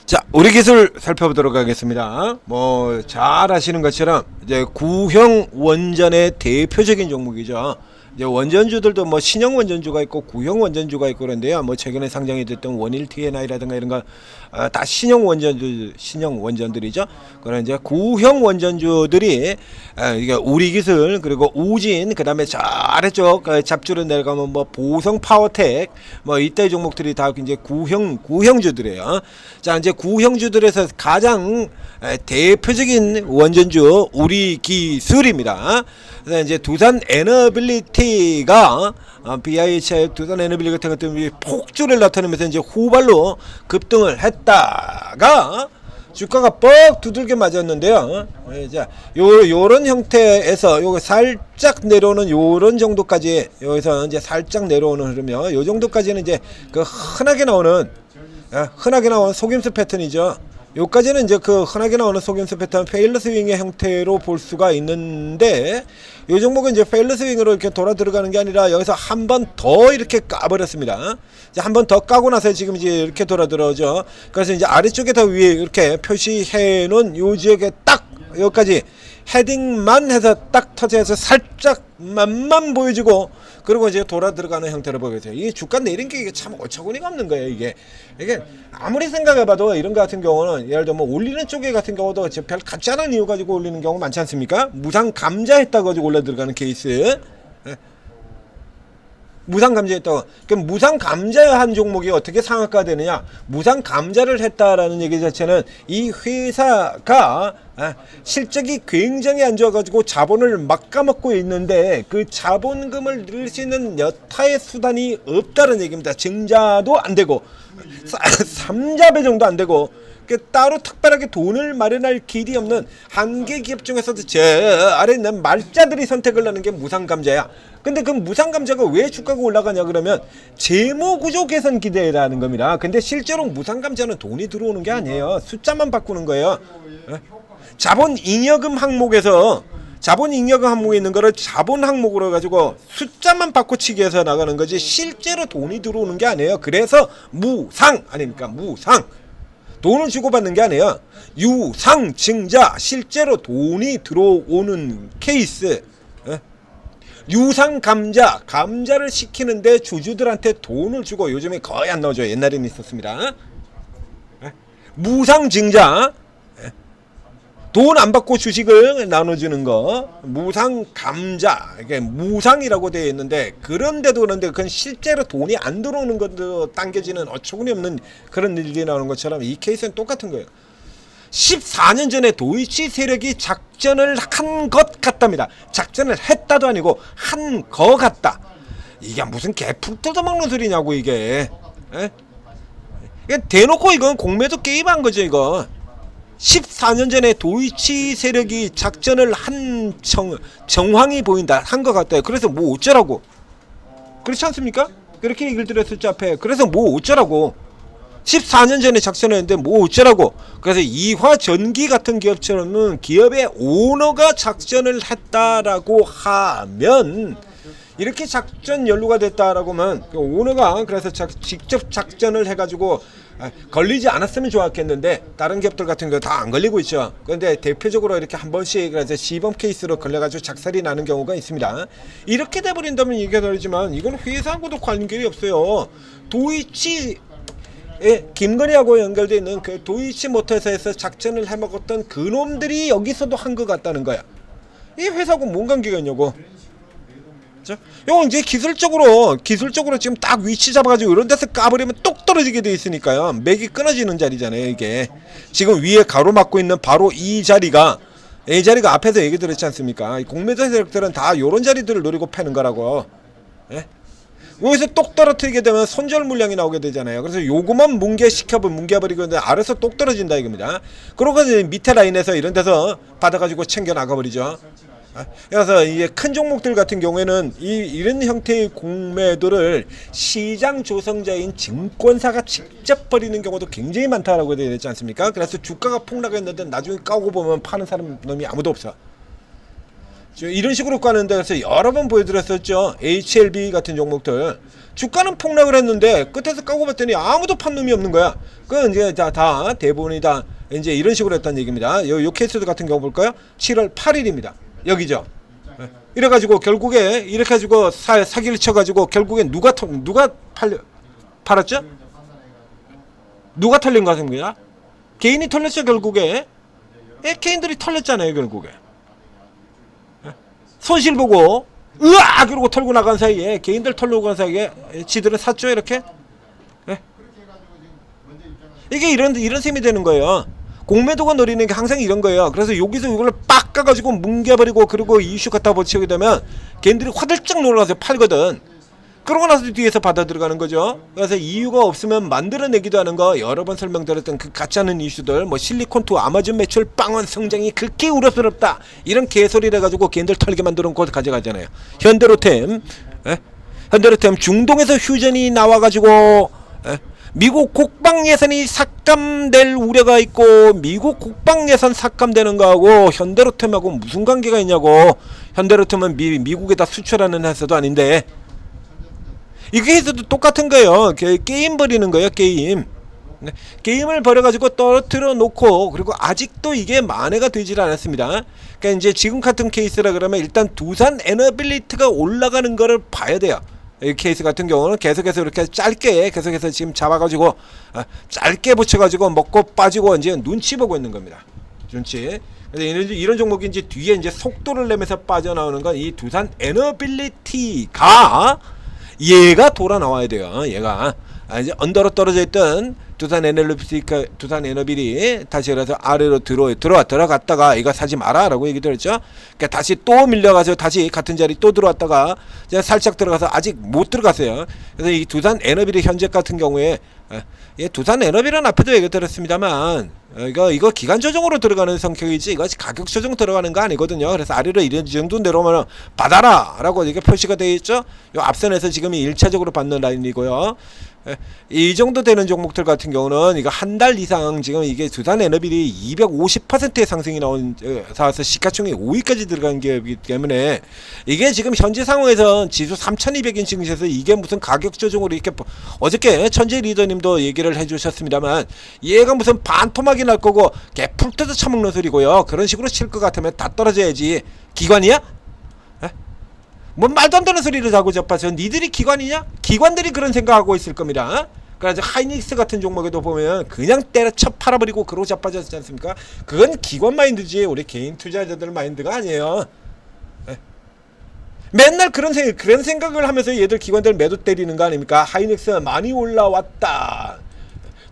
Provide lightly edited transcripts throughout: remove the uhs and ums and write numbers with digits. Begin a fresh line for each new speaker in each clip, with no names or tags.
자, 우리 기술 살펴보도록 하겠습니다. 뭐 잘 아시는 것처럼 이제 구형 원전의 대표적인 종목이죠. 이제 원전주들도 뭐 신형 원전주가 있고 구형 원전주가 있고 그런데요. 뭐 최근에 상장이 됐던 원일 TNI라든가 이런 거 다 신형 원전들이죠. 그런 이제 구형 원전주들이 이게 우리 기술 그리고 우진 그다음에 저 아래쪽 잡주로 내려가면 뭐 보성 파워텍 뭐 이때 종목들이 다 이제 구형주들이에요. 자, 이제 구형주들에서 가장 대표적인 원전주 우리 기술입니다. 그래서 이제 두산 에너빌리티가 BIHI 두산 에너빌리티 같은 것들이 폭주를 나타내면서 이제 후발로 급등을 했다가 주가가 뻑 두들겨 맞았는데요. 자, 요런 형태에서 요거 살짝 내려오는 요런 정도까지 여기서 이제 살짝 내려오는 흐름이요. 요 정도까지는 이제 그 흔하게 나오는 속임수 패턴이죠. 요까지는 이제 그 흔하게 나오는 속임수 패턴 페일러 스윙의 형태로 볼 수가 있는데 요 종목은 이제 페일러 스윙으로 이렇게 돌아 들어가는 게 아니라 여기서 한 번 더 이렇게 까버렸습니다. 이제 한 번 더 까고 나서 지금 이제 이렇게 돌아 들어오죠. 그래서 이제 아래쪽에 더 위에 이렇게 표시해 놓은 요 지역에 딱 여기까지 헤딩만 해서 딱 터져서 살짝 맛만 보여주고 그리고 이제 돌아 들어가는 형태로 보게 돼요. 이 주가 내린 게 이게 참 어처구니가 없는 거예요. 이게 아무리 생각해봐도 이런 거 같은 경우는 예를 들어 뭐 올리는 쪽에 같은 경우도 별 같지 않은 이유 가지고 올리는 경우 많지 않습니까? 무상 감자했다고 가지고 올라 들어가는 케이스. 무상 감자했다고. 그럼 무상 감자한 종목이 어떻게 상한가 되느냐? 무상 감자를 했다라는 얘기 자체는 이 회사가 실적이 굉장히 안 좋아가지고 자본을 막 까먹고 있는데 그 자본금을 넣을 수 있는 여타의 수단이 없다는 얘기입니다. 증자도 안 되고 삼자배 정도 안 되고 따로 특별하게 돈을 마련할 길이 없는 한계 기업 중에서도 저 아래 있는 말자들이 선택을 하는 게 무상감자야. 근데 그 무상감자가 왜 주가가 올라가냐 그러면 재무구조 개선 기대라는 겁니다. 근데 실제로 무상감자는 돈이 들어오는 게 아니에요. 숫자만 바꾸는 거예요. 자본잉여금 항목에서 자본잉여금 항목에 있는 거를 자본 항목으로 가지고 숫자만 바꿔치기 해서 나가는 거지 실제로 돈이 들어오는 게 아니에요. 그래서 무상 아닙니까? 무상. 돈을 주고받는 게 아니에요. 유상증자 실제로 돈이 들어오는 케이스. 유상감자 감자를 시키는데 주주들한테 돈을 주고 요즘에 거의 안 나오죠. 옛날에는 있었습니다. 무상증자 돈 안 받고 주식을 나눠주는 거 무상감자 이게 무상이라고 되어 있는데 그런데도 그건 실제로 돈이 안 들어오는 것도 당겨지는 어처구니 없는 그런 일이 나오는 것처럼 이 케이스는 똑같은 거예요. 14년 전에 도이치 세력이 작전을 한 것 같답니다. 작전을 했다도 아니고 한 거 같다. 이게 무슨 개풀 뜯어먹는 소리냐고 이게. 대놓고 이건 공매도 게임한 거죠 이거. 14년 전에 도이치 세력이 작전을 한 정황이 보인다 한 것 같아요. 그래서 뭐 어쩌라고 그렇지 않습니까? 그렇게 얘기를 드렸었죠 앞에. 그래서 뭐 어쩌라고 14년 전에 작전을 했는데 뭐 어쩌라고. 그래서 이화전기 같은 기업처럼은 기업의 오너가 작전을 했다라고 하면 이렇게 작전 연루가 됐다라고 하면 그 오너가 그래서 직접 작전을 해가지고 걸리지 않았으면 좋았겠는데 다른 기업들 같은 경우 다 안 걸리고 있죠. 그런데 대표적으로 이렇게 한 번씩 그래서 시범 케이스로 걸려가지고 작살이 나는 경우가 있습니다. 이렇게 돼버린다면 얘기가 다르지만 이건 회사하고도 관계가 없어요. 도이치 김건희하고 연결되어 있는 그 도이치 모터스에서 작전을 해먹었던 그놈들이 여기서도 한 것 같다는 거야. 이 회사하고 뭔 관계가 있냐고. 요 이제 기술적으로 지금 딱 위치 잡아가지고 이런 데서 까버리면 똑 떨어지게 돼 있으니까요. 맥이 끊어지는 자리잖아요. 이게 지금 위에 가로막고 있는 바로 이 자리가 앞에서 얘기 들었지 않습니까? 공매도 세력들은 다 요런 자리들을 노리고 패는 거라고. 여기서 똑 떨어뜨리게 되면 손절 물량이 나오게 되잖아요. 그래서 요거만 뭉개버리고 아래서 똑 떨어진다 이겁니다. 그러고 밑에 라인에서 이런 데서 받아가지고 챙겨 나가버리죠. 그래서 이제 큰 종목들 같은 경우에는 이런 형태의 공매도를 시장 조성자인 증권사가 직접 벌이는 경우도 굉장히 많다라고 되어 있지 않습니까? 그래서 주가가 폭락했는데 나중에 까고 보면 파는 사람 놈이 아무도 없어. 이런 식으로 가는데 그래서 여러 번 보여드렸었죠. HLB 같은 종목들 주가는 폭락을 했는데 끝에서 까고 봤더니 아무도 판 놈이 없는 거야. 그 이제 다 대부분이 다 이제 이런 식으로 했다는 얘기입니다. 요 케이스 같은 경우 볼까요? 7월 8일입니다. 여기죠. 이래가지고 결국에 이렇게 가지고 사기를 쳐가지고 결국에 누가 팔았죠? 누가 털린 거 같습니다. 개인이 털렸죠 결국에. 개인들이 털렸잖아요 결국에. 손실 보고 으악 그러고 털고 나간 사이에 개인들 털고 간 사이에 지들은 샀죠 이렇게. 이게 이런 셈이 되는 거예요. 공매도가 노리는 게 항상 이런 거예요. 그래서 여기서 이걸 빡 까가지고 뭉개버리고 그리고 이슈 갖다 붙이게 되면 걔들이 화들짝 놀라서 팔거든. 그러고 나서 뒤에서 받아 들어가는 거죠. 그래서 이유가 없으면 만들어내기도 하는 거 여러 번 설명드렸던 그 같지 않은 이슈들 뭐 실리콘2 아마존 매출 빵원 성장이 그렇게 우려스럽다 이런 개소리를 해가지고 걔들 털게 만들어 놓고 가져가잖아요. 현대로템 중동에서 휴전이 나와가지고 미국 국방 예산이 삭감될 우려가 있고 미국 국방 예산 삭감되는 거하고 현대로템하고 무슨 관계가 있냐고. 현대로템은 미국에다 수출하는 회사도 아닌데 이게 해서도 똑같은 거예요. 게임 버리는 거예요. 게임을 버려가지고 떨어뜨려 놓고 그리고 아직도 이게 만회가 되질 않았습니다. 그러니까 이제 지금 같은 케이스라 그러면 일단 두산 에너빌리티가 올라가는 거를 봐야 돼요. 이 케이스 같은 경우는 계속해서 이렇게 짧게 계속해서 지금 잡아가지고 짧게 붙여가지고 먹고 빠지고 이제 눈치 보고 있는 겁니다. 눈치. 이런 종목이 이제 뒤에 이제 속도를 내면서 빠져나오는 건 이 두산 에너빌리티가 얘가 돌아 나와야 돼요. 얘가 이제 언더로 떨어져 있던 두산 에너빌이 다시 그래서 아래로 들어갔다가 이거 사지 마라라고 얘기 드렸죠. 그러니까 다시 또 밀려가서 다시 같은 자리 또 들어왔다가 이제 살짝 들어가서 아직 못 들어갔어요. 그래서 이 두산 에너빌이 현재 같은 경우에 두산 에너빌은 앞에도 얘기 드렸습니다만 이거 기간 조정으로 들어가는 성격이지 이거 가격 조정 들어가는 거 아니거든요. 그래서 아래로 이런 정도 내려오면 받아라 라고 이게 표시가 되어 있죠. 요 앞선에서 지금 1차적으로 받는 라인이고요. 이 정도 되는 종목들 같은 경우는 이거 한 달 이상 지금 이게 두산 에너빌이 250%의 상승이 나와서 시가총액 5위까지 들어간 기업이기 때문에 이게 지금 현재 상황에서 지수 3200인칭에서 이게 무슨 가격 조정으로 이렇게 어저께 천재 리더님도 얘기를 해주셨습니다만 얘가 무슨 반토막이 날 거고 개풀 뜯어 처먹는 소리고요. 그런 식으로 칠 것 같으면 다 떨어져야지. 기관이야? 뭐 말도 안 되는 소리를 하고 접하죠. 니들이 기관이냐? 기관들이 그런 생각하고 있을 겁니다. 그래서 하이닉스 같은 종목에도 보면 그냥 때려쳐 팔아버리고 그러고 자빠졌지 않습니까? 그건 기관 마인드지 우리 개인 투자자들 마인드가 아니에요. 맨날 그런 생각을 하면서 얘들 기관들 매도 때리는 거 아닙니까? 하이닉스 많이 올라왔다.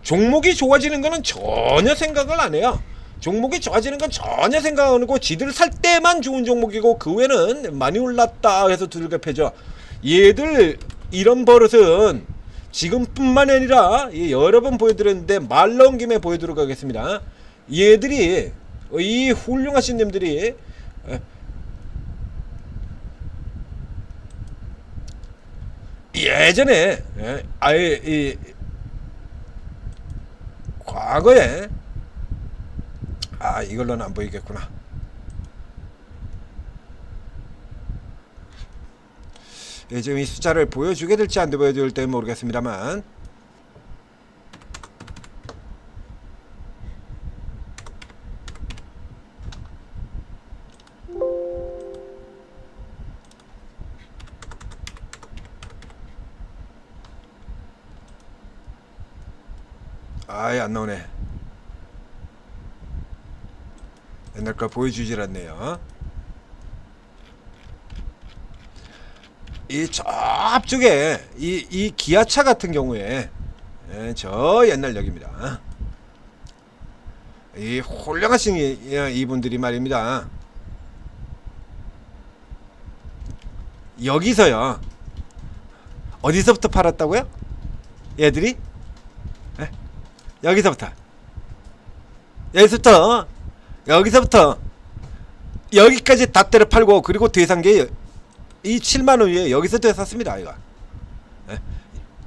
종목이 좋아지는 거는 전혀 생각을 안 해요. 종목이 좋아지는 건 전혀 생각 안 하고 지들 살 때만 좋은 종목이고 그 외에는 많이 올랐다 해서 두들겨 패죠. 얘들 이런 버릇은 지금뿐만 아니라 여러 번 보여드렸는데 말 나온 김에 보여드리도록 하겠습니다. 얘들이 이 훌륭하신 님들이 예전에 아예 이 과거에 이걸로는 안 보이겠구나. 지금 이 숫자를 보여주게 될지 안 보여줄지 모르겠습니다만 아예 안 나오네. 옛날 거 보여주질 않네요. 이 저쪽에 이 기아차 같은 경우에 저 옛날 역입니다. 이 훌륭하신 이분들이 말입니다. 여기서요. 어디서부터 팔았다고요? 얘들이? 여기서부터 여기까지 다 때려 팔고 그리고 대상계 이 7만원 위에 여기서 샀습니다. 이거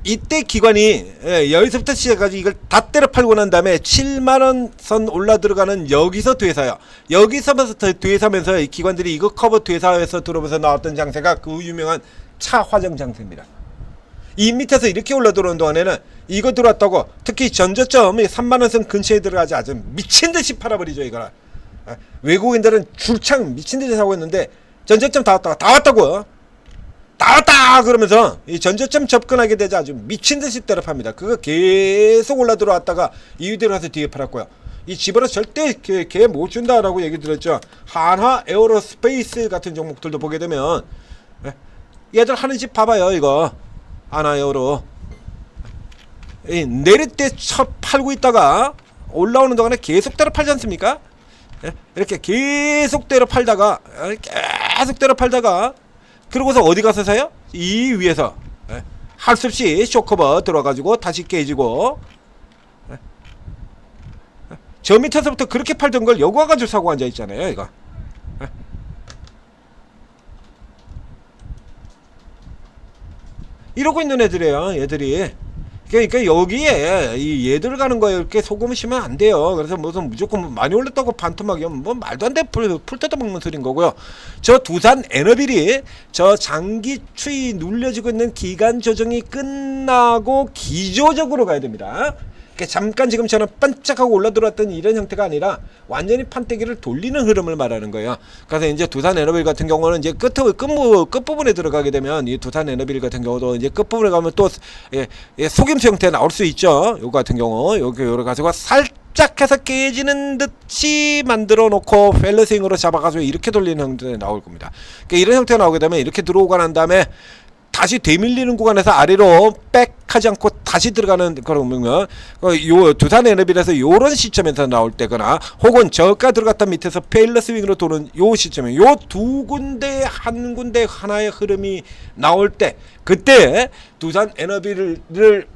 이때 기관이 여기서부터 시작해가지고 이걸 다 때려 팔고 난 다음에 7만원 선 올라 들어가는 여기서 되사요. 여기서부터 되사면서 이 기관들이 이거 커버 되사에서 들어오면서 나왔던 장세가 그 유명한 차 화정 장세입니다. 이 밑에서 이렇게 올라 들어오는 동안에는 이거 들어왔다고 특히 전저점 3만원 선 근처에 들어가지 아주 미친듯이 팔아버리죠. 이거를 외국인들은 줄창 미친듯이 사고 있는데 전저점 다 왔다고 나왔다 그러면서 이 전저점 접근하게 되자 아주 미친듯이 때려 팝니다. 그거 계속 올라 들어왔다가 이위대로 가서 뒤에 팔았고요. 이 집어서 절대 걔 못 준다라고 얘기 들었죠. 한화 에어로스페이스 같은 종목들도 보게 되면 얘들 하는 집 봐봐요. 이거 한화 에어로 내릴 때 팔고 있다가 올라오는 동안에 계속 때려 팔지 않습니까? 이렇게 계속 때려 팔다가 그러고서 어디 가서 사요? 이 위에서 할 수 없이 쇼커버 들어가지고 다시 깨지고 저 밑에서부터 그렇게 팔던 걸 여기 와가지고 사고 앉아있잖아요. 이거 이러고 있는 애들이에요. 얘들이 그러니까 여기에 이 얘들 가는 거에 이렇게 속음을 심으면 안 돼요. 그래서 무조건 많이 올렸다고 반토막이 뭐 말도 안 돼 풀 뜯어먹는 소린 거고요. 저 두산 에너빌이 저 장기 추이 눌려지고 있는 기간 조정이 끝나고 기조적으로 가야 됩니다. 그러니까 잠깐 지금처럼 반짝하고 올라 들어왔던 이런 형태가 아니라 완전히 판때기를 돌리는 흐름을 말하는 거예요. 그래서 이제 두산 에너빌 같은 경우는 이제 끝부분에 들어가게 되면 이 두산 에너빌 같은 경우도 이제 끝부분에 가면 또 속임수 형태 나올 수 있죠. 요거 같은 경우 요거 가지고 살짝 해서 깨지는 듯이 만들어 놓고 펠러스윙으로 잡아가지고 이렇게 돌리는 형태가 나올 겁니다. 그러니까 이런 형태가 나오게 되면 이렇게 들어오고 난 다음에 다시 되밀리는 구간에서 아래로 백하지 않고 다시 들어가는 그러면 요 두산 에너빌에서 요런 시점에서 나올 때거나 혹은 저가 들어갔다 밑에서 페일러 스윙으로 도는 요 시점에 요 두 군데 한 군데 하나의 흐름이 나올 때 그때 두산 에너빌을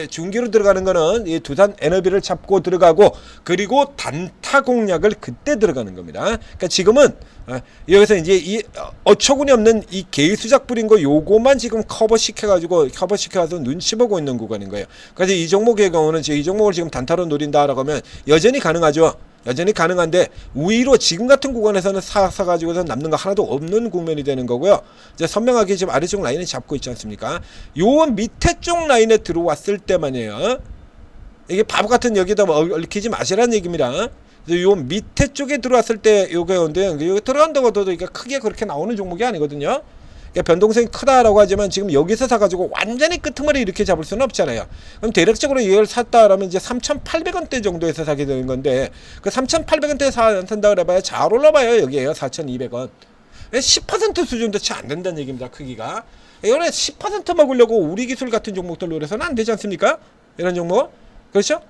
중기로 들어가는 거는 이 두산 에너비를 잡고 들어가고 그리고 단타 공략을 그때 들어가는 겁니다. 그러니까 지금은 여기서 이제 이 어처구니 없는 이 개수작 부린 거 요거만 지금 커버시켜가지고 눈치 보고 있는 구간인 거예요. 그래서 이 종목의 경우는 이 종목을 지금 단타로 노린다라고 하면 여전히 가능하죠. 여전히 가능한데 위로 지금 같은 구간에서는 사가지고서 남는 거 하나도 없는 국면이 되는 거고요. 이제 선명하게 지금 아래쪽 라인을 잡고 있지 않습니까? 요 밑에 쪽 라인에 들어왔을 때만이에요. 이게 바보 같은 여기다 얽히지 마시라는 얘기입니다. 요 밑에 쪽에 들어왔을 때 요거인데 여기 들어간다고 해도 그러니까 크게 그렇게 나오는 종목이 아니거든요. 변동성이 크다라고 하지만 지금 여기서 사가지고 완전히 끄트머리 이렇게 잡을 수는 없잖아요. 그럼 대략적으로 이걸 샀다라면 이제 3,800원대 정도에서 사게 되는 건데 그 3,800원대에 산다 그래봐야 잘 올라봐요. 여기에요. 4,200원. 10% 수준도 채 안 된다는 얘기입니다. 크기가. 이번에 10% 먹으려고 우리 기술 같은 종목들 노려서는 안 되지 않습니까? 이런 종목. 그렇죠?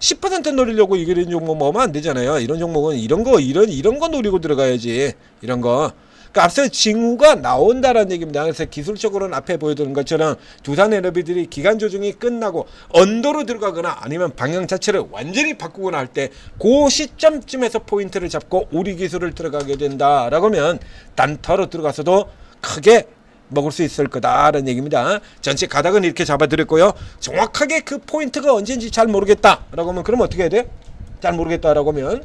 10% 노리려고 이런 종목 먹으면 안 되잖아요. 이런 종목은 이런 거 노리고 들어가야지. 이런 거. 그러니까 앞서 징후가 나온다라는 얘기입니다. 그래서 기술적으로는 앞에 보여드린 것처럼 두산 에너비들이 기간 조정이 끝나고 언더로 들어가거나 아니면 방향 자체를 완전히 바꾸거나 할 때 그 시점쯤에서 포인트를 잡고 우리 기술을 들어가게 된다라고 하면 단타로 들어가서도 크게 먹을 수 있을 거다라는 얘기입니다. 전체 가닥은 이렇게 잡아드렸고요. 정확하게 그 포인트가 언제인지 잘 모르겠다라고 하면 그럼 어떻게 해야 돼요? 잘 모르겠다라고 하면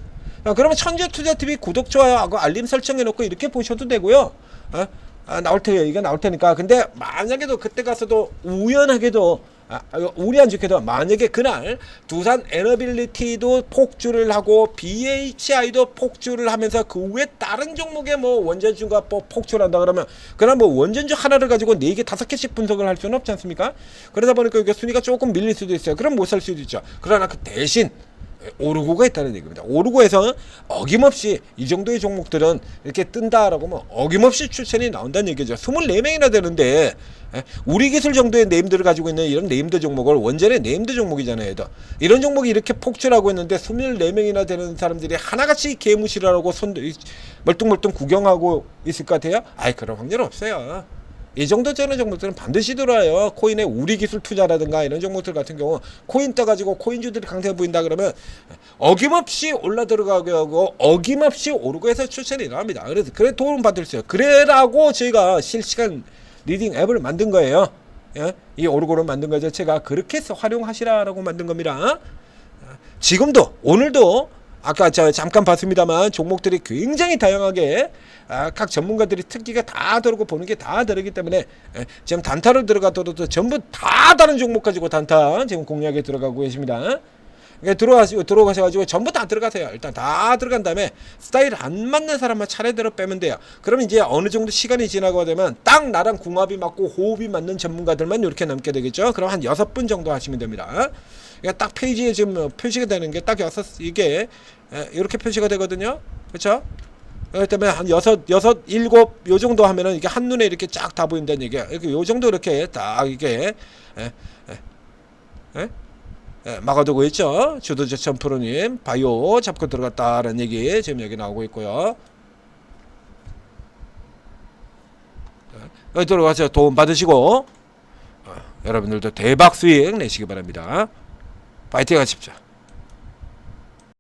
그러면 천재투자TV 구독, 좋아요하고 알림 설정해놓고 이렇게 보셔도 되고요. 나올 테요. 이게 나올 테니까. 근데 만약에도 그때 가서도 우연하게도 우리 안 좋게도 만약에 그날 두산 에너빌리티도 폭주를 하고 BHI도 폭주를 하면서 그 외에 다른 종목에 뭐 원전주가 폭주를 한다 그러면 그날 뭐 원전주 하나를 가지고 4개 5개씩 분석을 할 수는 없지 않습니까? 그러다 보니까 이게 순위가 조금 밀릴 수도 있어요. 그럼 못 살 수도 있죠. 그러나 그 대신 오르고가 있다는 얘기입니다. 오르고에서 어김없이 이 정도의 종목들은 이렇게 뜬다라고 하면 어김없이 추천이 나온다는 얘기죠. 24명이나 되는데 우리 기술 정도의 네임들을 가지고 있는 이런 네임드 종목을 원전의 네임드 종목이잖아요. 이런 종목이 이렇게 폭주하고 있는데 24명이나 되는 사람들이 하나같이 개무시를 하고 멀뚱멀뚱 구경하고 있을 것 같아요? 아이 그런 확률은 없어요. 이 정도 되는 종목들은 반드시 들어와요. 코인의 우리 기술 투자라든가 이런 종목들 같은 경우 코인 떠가지고 코인주들이 강세 보인다 그러면 어김없이 올라 들어가게 하고 어김없이 오르고 해서 추천이 나옵니다. 그래서 그래 도움 받을 수 있어요. 그래라고 저희가 실시간 리딩 앱을 만든 거예요. 예? 이 오르골을 만든 것 자체가 그렇게 해서 활용하시라라고 만든 겁니다. 지금도 오늘도 아까 저 잠깐 봤습니다만 종목들이 굉장히 다양하게 각 전문가들이 특기가 다 다르고 보는 게 다 다르기 때문에 지금 단타를 들어가더라도 전부 다 다른 종목 가지고 단타 지금 공략에 들어가고 계십니다. 들어가셔가지고 전부 다 들어가세요. 일단 다 들어간 다음에 스타일 안 맞는 사람만 차례대로 빼면 돼요. 그러면 이제 어느 정도 시간이 지나고 되면 딱 나랑 궁합이 맞고 호흡이 맞는 전문가들만 이렇게 남게 되겠죠. 그럼 한 6분 정도 하시면 됩니다. 그러니까 딱 페이지에 지금 표시가 되는 게 딱 이게 이렇게 표시가 되거든요. 그렇죠? 그렇기 때문에 한 6, 7 요 정도 하면은 이게 한눈에 이렇게 쫙 다 보인다는 얘기야. 이렇게 요 정도 이렇게 딱 이게 막아두고 있죠. 주도제천 프로님 바이오 잡고 들어갔다라는 얘기 지금 여기 나오고 있고요. 여기 들어가서 도움 받으시고 여러분들도 대박 수익 내시기 바랍니다. 파이팅 하십시오.